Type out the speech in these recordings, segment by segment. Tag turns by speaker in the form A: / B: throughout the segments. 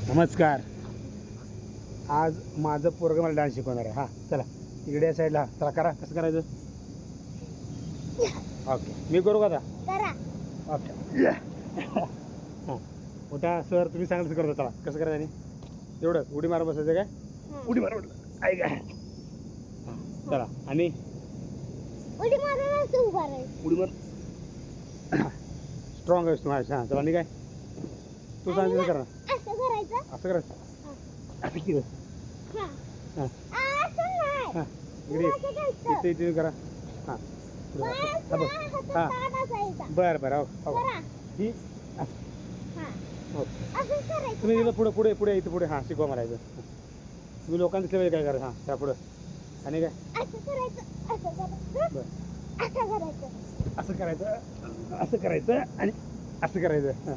A: नमस्कार. आज माझं पोरगं मला डान्स शिकवणार आहे. हां चला इकडे या साईडला. चला करा. कसं करायचं? ओके मी करू का आता?
B: करा.
A: ओके हां मोठा सर तुम्ही सांगाल कसं करता. चला कसं करायचं आणि एवढंच उडी मारून बसायचं काय? उडी मारून ऐक काय हां चला आणि
B: उडी मारून असं उभा राहायचं.
A: उडी मार स्ट्रॉंग आहेस तुम्हाला. हां चला आणि काय तू सांगितलं करा.
B: असं करायचं.
A: असं करायचं. असं केलं.
B: हां
A: हां
B: असं नाही.
A: हां इकडे
B: असं करायचं.
A: इथे इथे करा. हां
B: बस
A: हां
B: ताट असायचा.
A: बरं बरं हो हो
B: करा.
A: ही
B: हां
A: हो
B: असं करायचं.
A: तुम्ही तिथं पुढे पुढे पुढे इथं पुढे हां शिकवा म्हणायचं. तुम्ही लोकांना दिसले पाहिजे काय करा. हां त्या पुढं आणि काय
B: असं करायचं. असं करायचं.
A: बरं
B: असं करायचं.
A: असं करायचं असं करायचं आणि असं करायचं. हां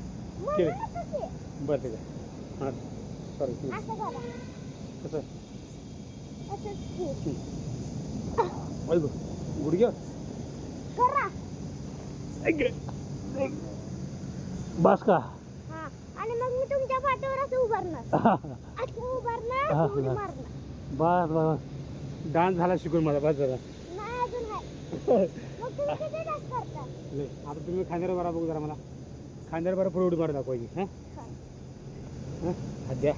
A: केलं.
B: म्हणून असं के.
A: बरं ठीक आहे. हां सॉरी
B: असं करा.
A: कसं
B: असंच के.
A: ऐक गुडघ्या
B: करा.
A: बस का?
B: हां आणि मग मी तुमच्या पाठीवर असं उभारणार. असं उभारणार. उडी मारणार.
A: बस बस डान्स झाला शिकून मला. बस झाला.
B: नाही अजून आहे. मग तुम्ही किती डान्स करता?
A: आता तुम्ही खांद्यावर बरा बघू जरा मला. खांद्यावर बरं पुढे उडी मारून दाखवायची. हां हां हात द्या.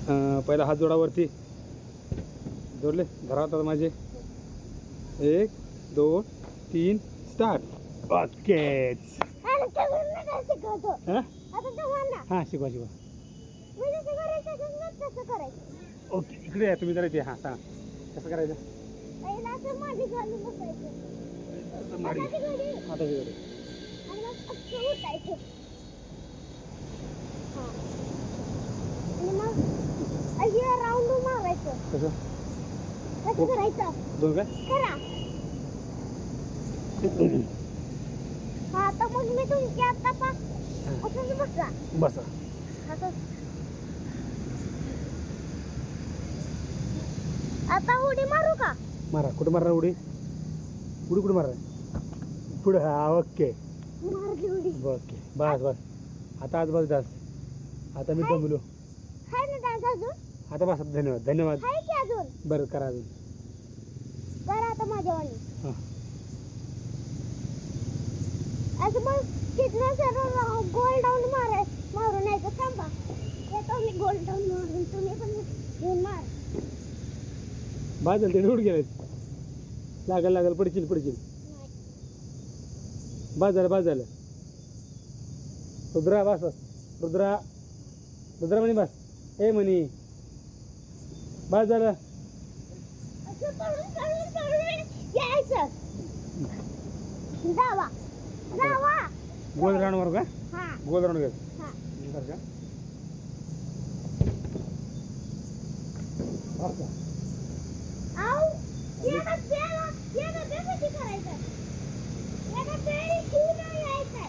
A: हां पहिला हात जोडावरती जोडले. धरा आता माझे 1 2 3 स्टार्ट. ओकेच
B: अरे तुम्ही नका शिकवतो.
A: हां
B: आता तुम्हाला
A: हां शिकवा शिकवा.
B: मी जसं करायचं तसं करायचं.
A: ओके इकडे या तुम्ही जरा इथे. हां सांगा कसं करायचं.
B: पहिला असं मांडी घालून बसायचं.
A: असं माडी
B: हाताची घडी.
A: हाताची जोडी.
B: आणि मग असं उठायचं. हां आणि मग अशी राऊंड मारायचं.
A: कसं
B: कसं करायचं?
A: दोन काय
B: करा. हां आता मग मी तुमच्या आता असंच बसा.
A: बसा.
B: असंच. आता उडी मारू का?
A: मारा. कुठं मारा उडी? उडी कुठं मारा? पुढे. हां ओके
B: मारली उडी.
A: ओके बस बस. आता आज बस डान्स. आता मी दमलो.
B: हाय ना डान्स अजून?
A: आता बस. धन्यवाद धन्यवाद.
B: हाय की अजून?
A: बरं करा अजून.
B: करा आता माझ्यावानी.
A: हां
B: असं मग तिथनं सर्व गोल डाऊन मारून यायचं. थांबा येतो मी गोल डाऊन मारून. तुम्ही पण येऊन मार.
A: बस झालं. ते उडी गेलायचं. लागल लागल पडशील पडशील. बस झालं बस झालं. रुद्रा बस बस. रुद्रा रुद्रा म्हणी बस. ए म्हणी बस झालं.
B: असं पळून यायचं. जावा जावा.
A: गोल राऊंड मारू का?
B: हां
A: गोल राऊंड घ्या.
B: हां
A: बरं का असं.
B: आऊ याला कसं करायचं? याला पेरी घेऊन यायचं.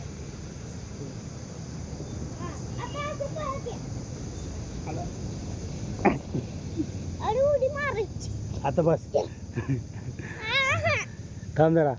B: आता असं पाहिजे.
A: आलं.
B: आणि उडी मारायची.
A: आता बस थांब जरा.